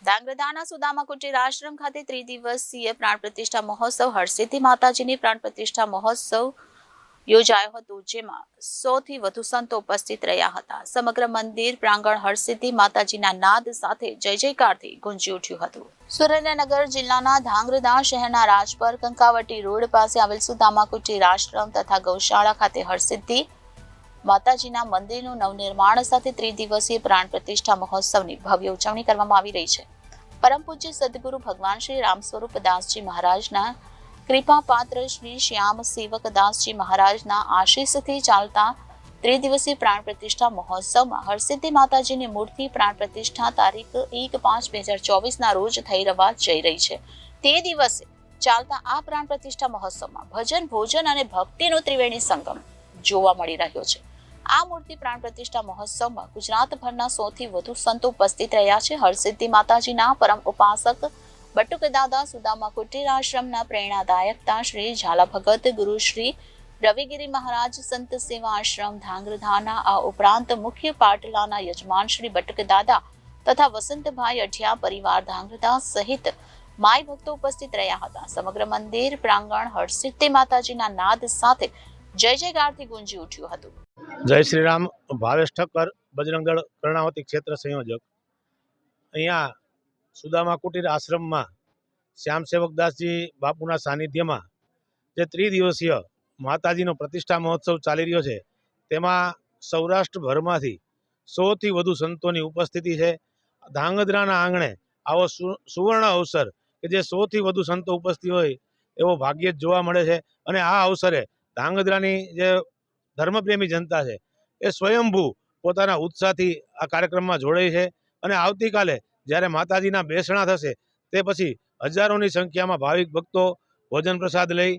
ધાંગધ્રાના સુદામા કુટીર આશ્રમ ખાતે ત્રિદિવસીય પ્રાણ પ્રતિષ્ઠા મહોત્સવ હરસિદ્ધિ માતાજીની પ્રાણ પ્રતિષ્ઠા મહોત્સવ યોજાયો હતો, જેમાં 100 થી વધુ સંતો ઉપસ્થિત રહ્યા હતા. સમગ્ર મંદિર પ્રાંગણ હરસિદ્ધિ માતાજીના નાદ સાથે જય જયકારથી ગુંજી ઉઠ્યું હતું. સુરેન્દ્રનગર જિલ્લાના ધાંગધ્રા શહેરના રાજપર કંકાવટી રોડ પાસે આવેલ સુદામા કુટીર આશ્રમ તથા ગૌશાળા ખાતે હરસિદ્ધિ માતાજીના મંદિરનું નવનિર્માણ સાથે ત્રિદિવસીય પ્રાણ પ્રતિષ્ઠા મહોત્સવની ભવ્ય ઉજવણી કરવામાં આવી રહી છે. પરમ પૂજ્ય સદગુરુ ભગવાન શ્રી રામ સ્વરૂપ દાસજી મહારાજના કૃપા પાત્ર શ્રી શ્યામ સેવક દાસજી મહારાજના આશીષથી ચાલતા ત્રિદિવસીય પ્રાણ પ્રતિષ્ઠા મહોત્સવમાં હરસિદ્ધિ માતાજીની મૂર્તિ પ્રાણ પ્રતિષ્ઠા તારીખ 1/5/2024 રોજ થઈ રવા જઈ રહી છે. તે દિવસે ચાલતા આ પ્રાણ પ્રતિષ્ઠા મહોત્સવમાં ભજન, ભોજન અને ભક્તિનો ત્રિવેણી સંગમ જોવા મળી રહ્યો છે. આ મૂર્તિ પ્રાણ પ્રતિષ્ઠા મહોત્સવમાં ગુજરાતભરના 100 થી વધુ સંતો ઉપસ્થિત રહ્યા છે. હરસિદ્ધિ માતાજીના પરમ ઉપાસક બટુક દાદા સુદામા કુટીર આશ્રમના પ્રેરણાદાયકતા શ્રી ઝાલા ભગત ગુરુ શ્રી રવિગીરી મહારાજ સંત સેવા આશ્રમ ધાંગધ્રાના આ ઉપરાંત મુખ્ય પાટલાના યજમાન શ્રી બટુક દાદા તથા વસંતભાઈ અઠિયા પરિવાર ધાંગધ્રા સહિત માય ભક્તો ઉપસ્થિત રહ્યા હતા. સમગ્ર મંદિર પ્રાંગણ હરસિદ્ધિ માતાજીના નાદ સાથે જય જયકારથી ગુંજી ઉઠ્યું હતું. જય શ્રી રામ. ભાવેશ ઠક્કર, બજરંગદળ કર્ણાવતી ક્ષેત્ર સંયોજક. અહીંયા સુદામા કુટીર આશ્રમમાં શ્યામ સેવકદાસજી બાપુના સાનિધ્યમાં જે ત્રિદિવસીય માતાજીનો પ્રતિષ્ઠા મહોત્સવ ચાલી રહ્યો છે, તેમાં સૌરાષ્ટ્રભરમાંથી 100 થી વધુ સંતોની ઉપસ્થિતિ છે. ધાંગધ્રાના આંગણે આવો સુવર્ણ અવસર કે જે 100 થી વધુ સંતો ઉપસ્થિત હોય એવો ભાગ્ય જ જોવા મળે છે. અને આ અવસરે ધાંગધ્રાની જે ધર્મપ્રેમી જનતા છે એ સ્વયંભૂ પોતાના ઉત્સાહથી આ કાર્યક્રમમાં જોડાય છે. અને આવતીકાલે જ્યારે માતાજીના બેસણા થશે તે પછી હજારોની સંખ્યામાં ભાવિક ભક્તો ભોજન પ્રસાદ લઈ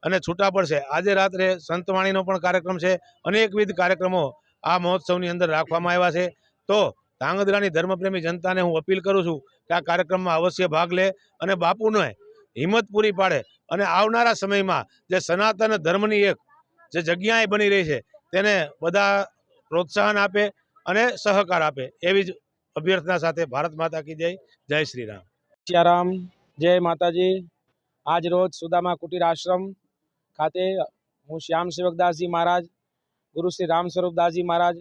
અને છૂટા પડશે. આજે રાત્રે સંતવાણીનો પણ કાર્યક્રમ છે. અનેકવિધ કાર્યક્રમો આ મહોત્સવની અંદર રાખવામાં આવ્યા છે. તો ધાંગધ્રાની ધર્મપ્રેમી જનતાને હું અપીલ કરું છું કે આ કાર્યક્રમમાં અવશ્ય ભાગ લે અને બાપુને હિંમત પૂરી પાડે અને આવનારા સમયમાં જે સનાતન ધર્મની એક જે જગ્યાએ બની રહી છે તેને બધા પ્રોત્સાહન આપે અને સહકાર આપે, એવી જ અભ્યર્થના સાથે ભારત માતા કી જય. જય શ્રી રામ. સિયારામ. જય માતાજી. આજ રોજ સુદામા કુટીર આશ્રમ ખાતે હું શ્યામ સેવકદાસજી મહારાજ, ગુરુ શ્રી રામ સ્વરૂપદાસજી મહારાજ,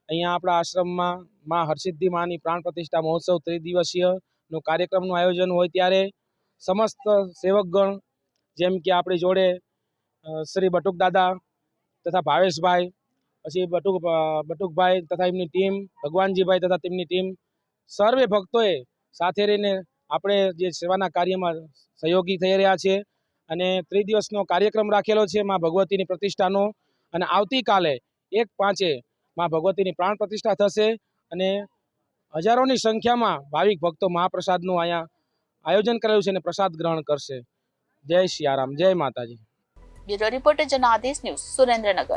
અહીંયા આપણા આશ્રમમાં માં હરસિદ્ધિ માની પ્રાણ પ્રતિષ્ઠા મહોત્સવ ત્રિદિવસીયનો કાર્યક્રમનું આયોજન હોય ત્યારે સમસ્ત સેવકગણ જેમ કે આપણી જોડે શ્રી બટુક દાદા તથા ભાવેશભાઈ, પછી બટુકભાઈ તથા એમની ટીમ, ભગવાનજીભાઈ તથા તેમની ટીમ, સર્વે ભક્તોએ સાથે રહીને આપણે જે સેવાના કાર્યમાં સહયોગી થઈ રહ્યા છે. અને ત્રિદિવસનો કાર્યક્રમ રાખેલો છે માં ભગવતીની પ્રતિષ્ઠાનો. અને આવતીકાલે 1/5 માં ભગવતીની પ્રાણ પ્રતિષ્ઠા થશે અને હજારોની સંખ્યામાં ભાવિક ભક્તો મહાપ્રસાદનું અહીંયા આયોજન કરેલું છે અને પ્રસાદ ગ્રહણ કરશે. જય સિયારામ. જય માતાજી. Bureau reporter Janadesh news, Surendranagar.